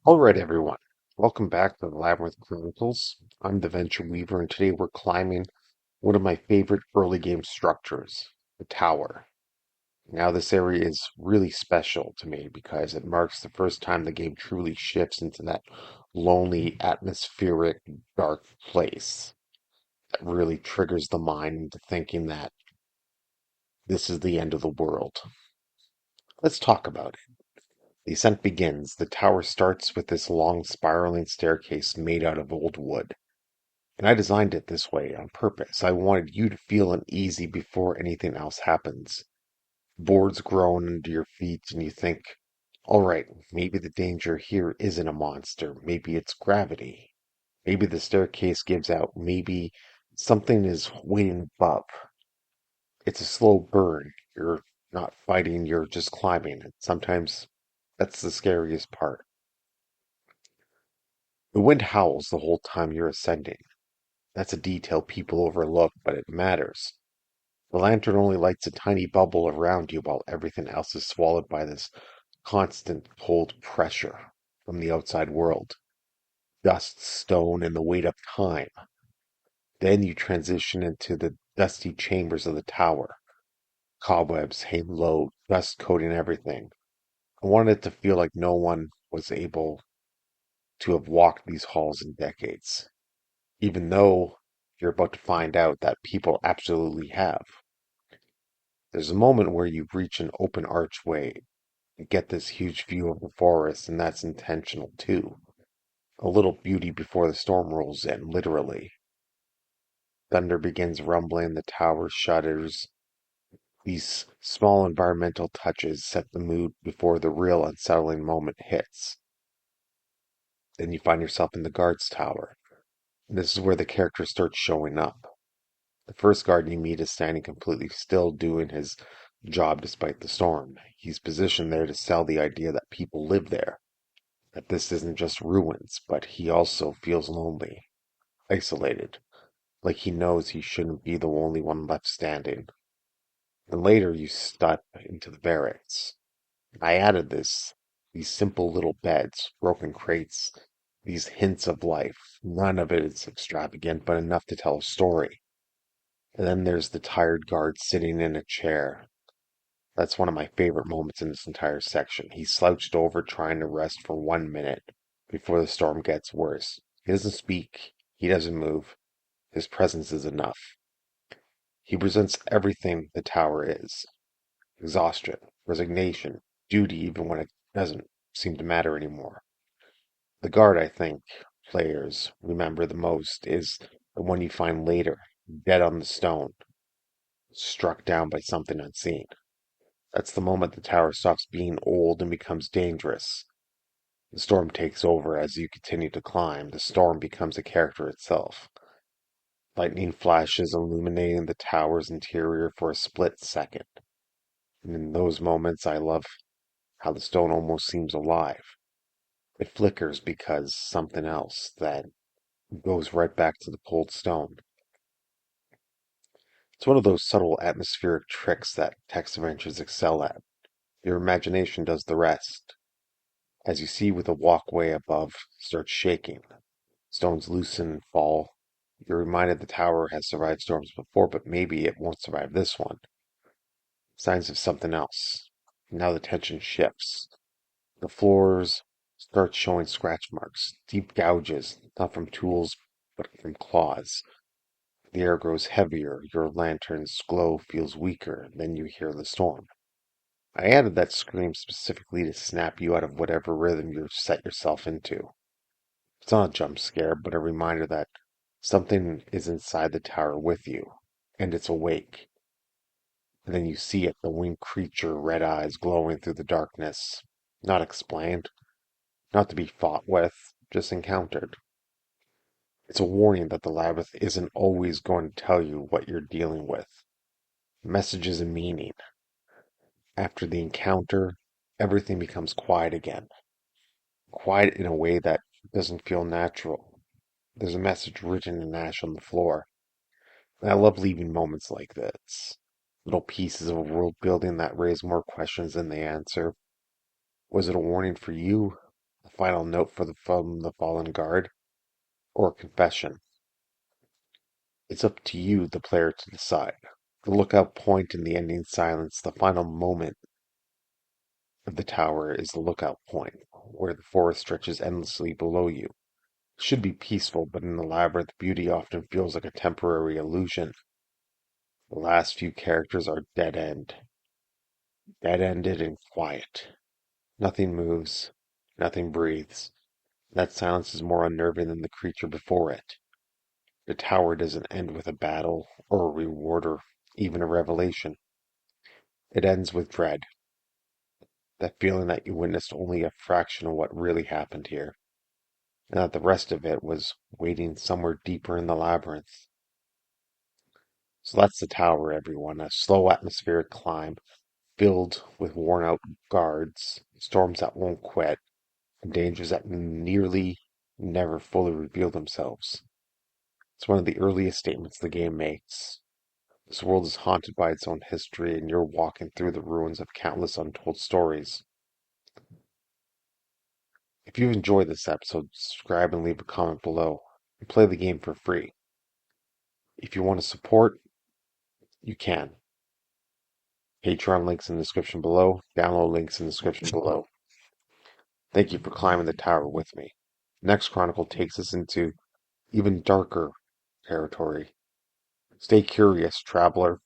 All right, everyone. Welcome back to the Labyrinth Chronicles. I'm the Ventureweaver, and today we're climbing one of my favorite early game structures, the tower. Now, this area is really special to me because it marks the first time the game truly shifts into that lonely, atmospheric, dark place that really triggers the mind into thinking that this is the end of the world. Let's talk about it. The ascent begins. The tower starts with this long, spiraling staircase made out of old wood. And I designed it this way on purpose. I wanted you to feel uneasy before anything else happens. Boards groan under your feet, and you think, all right, maybe the danger here isn't a monster. Maybe it's gravity. Maybe the staircase gives out. Maybe something is waiting above. It's a slow burn. You're not fighting, you're just climbing. And sometimes that's the scariest part. The wind howls the whole time you're ascending. That's a detail people overlook, but it matters. The lantern only lights a tiny bubble around you while everything else is swallowed by this constant cold pressure from the outside world. Dust, stone, and the weight of time. Then you transition into the dusty chambers of the tower. Cobwebs hang low, dust coating everything. I wanted it to feel like no one was able to have walked these halls in decades, even though you're about to find out that people absolutely have. There's a moment where you reach an open archway and get this huge view of the forest, and that's intentional too. A little beauty before the storm rolls in, literally. Thunder begins rumbling, the tower shudders. These small environmental touches set the mood before the real unsettling moment hits. Then you find yourself in the guard's tower. And this is where the characters start showing up. The first guard you meet is standing completely still, doing his job despite the storm. He's positioned there to sell the idea that people live there, that this isn't just ruins, but he also feels lonely, isolated, like he knows he shouldn't be the only one left standing. And later you step into the barracks. I added these simple little beds, broken crates, these hints of life. None of it is extravagant, but enough to tell a story. And then there's the tired guard sitting in a chair. That's one of my favorite moments in this entire section. He's slouched over trying to rest for 1 minute before the storm gets worse. He doesn't speak. He doesn't move. His presence is enough. He presents everything the tower is. Exhaustion, resignation, duty even when it doesn't seem to matter anymore. The guard, I think, players remember the most is the one you find later, dead on the stone, struck down by something unseen. That's the moment the tower stops being old and becomes dangerous. The storm takes over as you continue to climb. The storm becomes a character itself. Lightning flashes illuminating the tower's interior for a split second. And in those moments, I love how the stone almost seems alive. It flickers because something else that goes right back to the cold stone. It's one of those subtle atmospheric tricks that text adventures excel at. Your imagination does the rest. As you see with the walkway above starts shaking, stones loosen and fall. You're reminded the tower has survived storms before, but maybe it won't survive this one. Signs of something else. Now the tension shifts. The floors start showing scratch marks, deep gouges, not from tools, but from claws. The air grows heavier, your lantern's glow feels weaker, then you hear the storm. I added that scream specifically to snap you out of whatever rhythm you've set yourself into. It's not a jump scare, but a reminder that something is inside the tower with you, and it's awake. And then you see it, the winged creature, red eyes glowing through the darkness. Not explained, not to be fought with, just encountered. It's a warning that the labyrinth isn't always going to tell you what you're dealing with. Messages and meaning. After the encounter, everything becomes quiet again. Quiet in a way that doesn't feel natural. There's a message written in ash on the floor. And I love leaving moments like this. Little pieces of world building that raise more questions than they answer. Was it a warning for you? A final note from the fallen guard, or a confession. It's up to you, the player, to decide. The lookout point in the ending silence, the final moment of the tower, is the lookout point, where the forest stretches endlessly below you. It should be peaceful, but in the labyrinth, beauty often feels like a temporary illusion. The last few characters are dead-ended and quiet. Nothing moves, nothing breathes. That silence is more unnerving than the creature before it. The tower doesn't end with a battle, or a reward, or even a revelation. It ends with dread, that feeling that you witnessed only a fraction of what really happened here, and that the rest of it was waiting somewhere deeper in the labyrinth. So that's the tower, everyone. A slow atmospheric climb, filled with worn out guards, storms that won't quit, and dangers that nearly never fully reveal themselves. It's one of the earliest statements the game makes. This world is haunted by its own history, and you're walking through the ruins of countless untold stories. If you've enjoyed this episode, subscribe and leave a comment below, and play the game for free. If you want to support, you can. Patreon links in the description below, download links in the description below. Thank you for climbing the tower with me. Next Chronicle takes us into even darker territory. Stay curious, traveler.